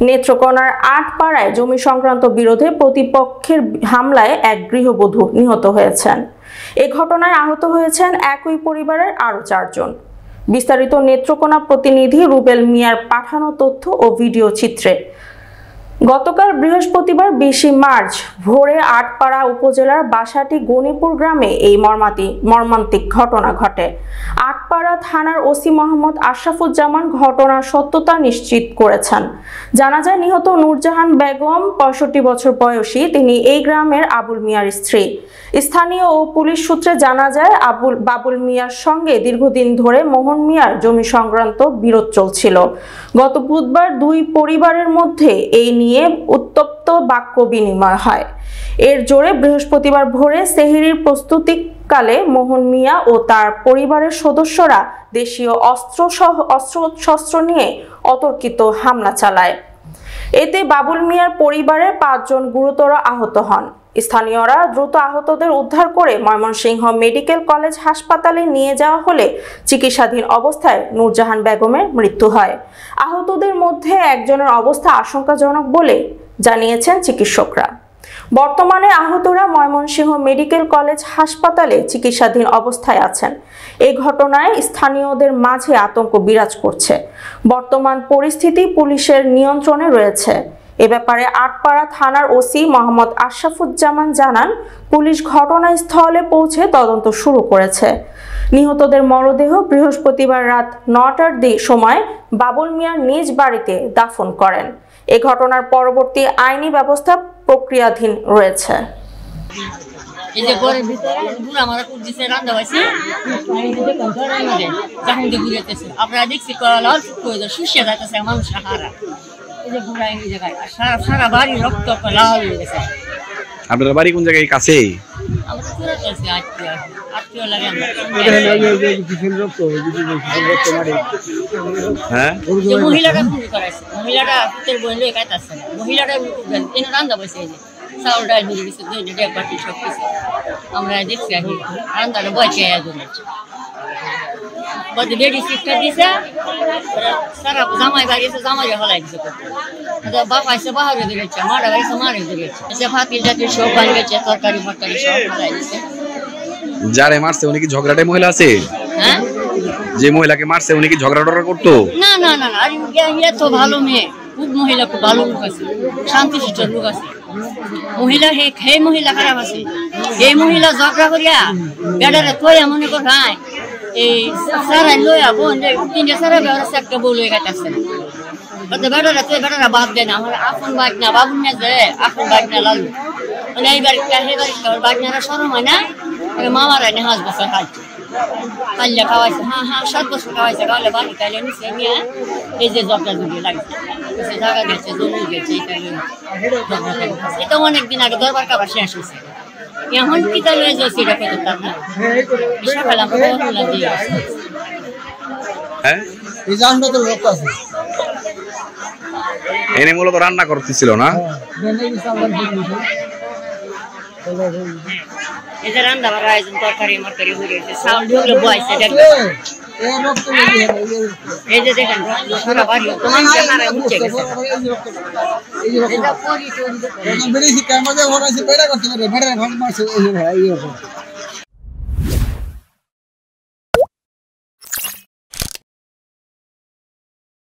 নেত্রকোনার আটপাড়ায় জমি সংক্রান্ত বিরোধে প্রতিপক্ষের হামলায় এক গৃহবধূ নিহত হয়েছেন। এ ঘটনায় আহত হয়েছেন একই পরিবারের আরও 4 জন। বিস্তারিত নেত্রকোনা প্রতিনিধি রুবেল মিয়ার পাঠানো তথ্য ও ভিডিও চিত্রে। গতকাল বৃহস্পতিবার 20 মার্চ ভোরে আটপাড়া উপজেলার বাসাটি গণিপুর গ্রামে এই মর্মান্তিক ঘটনা ঘটে। আটপাড়া থানার ওসি মোহাম্মদ আশরাফুজ্জামান ঘটনার সত্যতা নিশ্চিত করেছেন। জানা যায়, নিহত নূরজাহান বেগম 65 বছর বয়সী। তিনি এই গ্রামের আবুল মিয়ার স্ত্রী। স্থানীয় ও পুলিশ সূত্রে জানা যায়, বাবুল মিয়ার সঙ্গে দীর্ঘদিন ধরে মোহন মিয়ার জমি সংক্রান্ত বিরোধ চলছিল। গত বুধবার দুই পরিবারের মধ্যে এই নিয়ে উত্তপ্ত বাক্য বিনিময় হয়। এর জোরে বৃহস্পতিবার ভোরে সেহরির প্রস্তুতিকালে মোহন মিয়া ও তার পরিবারের সদস্যরা দেশীয় অস্ত্রশস্ত্র নিয়ে অতর্কিত হামলা চালায়। এতে বাবুল মিয়ার পরিবারের 5 জন গুরুতর আহত হন। স্থানীয়রা দ্রুত আহতদের উদ্ধার করে ময়মনসিংহ মেডিকেল কলেজ হাসপাতালে নিয়ে যাওয়া হলে চিকিৎসাধীন অবস্থায় নূরজাহান বেগমের মৃত্যু হয়। আহতদের মধ্যে একজনের অবস্থা আশঙ্কাজনক বলে জানিয়েছেন চিকিৎসকরা। বর্তমানে আহতরা ময়মনসিংহ মেডিকেল কলেজ হাসপাতালে চিকিৎসাধীন অবস্থায় আছেন। এই ঘটনায় স্থানীয়দের মাঝে আতঙ্ক বিরাজ করছে। বর্তমান পরিস্থিতি পুলিশের নিয়ন্ত্রণে রয়েছে। এ ব্যাপারে আটপাড়া থানার ওসি মোহাম্মদ আশরাফুজ্জামান জানান, পুলিশ ঘটনাস্থলে পৌঁছে তদন্ত শুরু করেছে। নিহতদের মরদেহ বৃহস্পতিবার রাত 9টার সময় বাবুল মিয়ার নিজ বাড়িতে দাফন করেন। এ ঘটনার পরবর্তী আইনি ব্যবস্থা প্রক্রিয়াধীন রয়েছে। আপনার বাড়ি কোন জায়গায়? কাছে? মহিলাটা রান্না বসে চাউল ডাল হয়ে গেছে, আমরা দেখছি রান্নাটা বসে বেডি সিস্টার দিছে, সারা জামাই বাড়িয়েছে, জামাই হলাই দিছে, বাপ আইসে বাহারে দিয়েছে, মারা বাড়িছে মারে দিয়েছে, এসে ফাঁকি জাতীয় সব বানিয়েছে, তরকারি ফরকারি সব হলাই দিছে। যারে মারছে উনি কি ঝগড়াটে মহিলা আছে? হ্যাঁ, যে মহিলাকে মারছে উনি কি ঝগড়া টগড়া করতো? না না না না, আরে তো ভালো মেয়ে, খুব মহিলা, খুব ভালো লোক আছে, শান্তিশিষ্ট লোক আছে। মহিলা হে মহিলা খারাপ আছে। এই মহিলা ঝগড়া করিয়া বেড়ারে তোয়া মনে কর ভাই এই সারা লইয়া বোন 3টা সারা বেড়াচ্ছে, একটা বউ লয়ে গেছে। বেড়ারে তুই বেড়ারা বাদ দেয় না, আমার আপন বাদ না, বাবুন না যে আপন বাদ না লালু, মানে এইবার বাগনারা সরম হয় না, মামারা এনে 5 বছর খাইছে, কাল্লা খাওয়াইছে, 7 বছর খাওয়াইছে, খাওয়ালে বাড়ি কাইলে নিচে নিয়ে এই যে জবটা দুটো লাগছে, জায়গা দিয়েছে, জমি দিয়েছে, এটা অনেকদিন আগে দরবার কাবার শেষ হয়েছে। এখন কি তাহলে যাচ্ছে এটা পেতাম না, সকালে আমরা দিয়ে আসছি। এনে মূলত রান্না করতেছিল না, এটা রান্না বাড়ার আয়োজন, তরকারি মরকারি হয়ে গেছে, চাউল ঢুকলে বয়সে এই যে দেখেন সারা বাড়ি তোমার মুছে গেছে।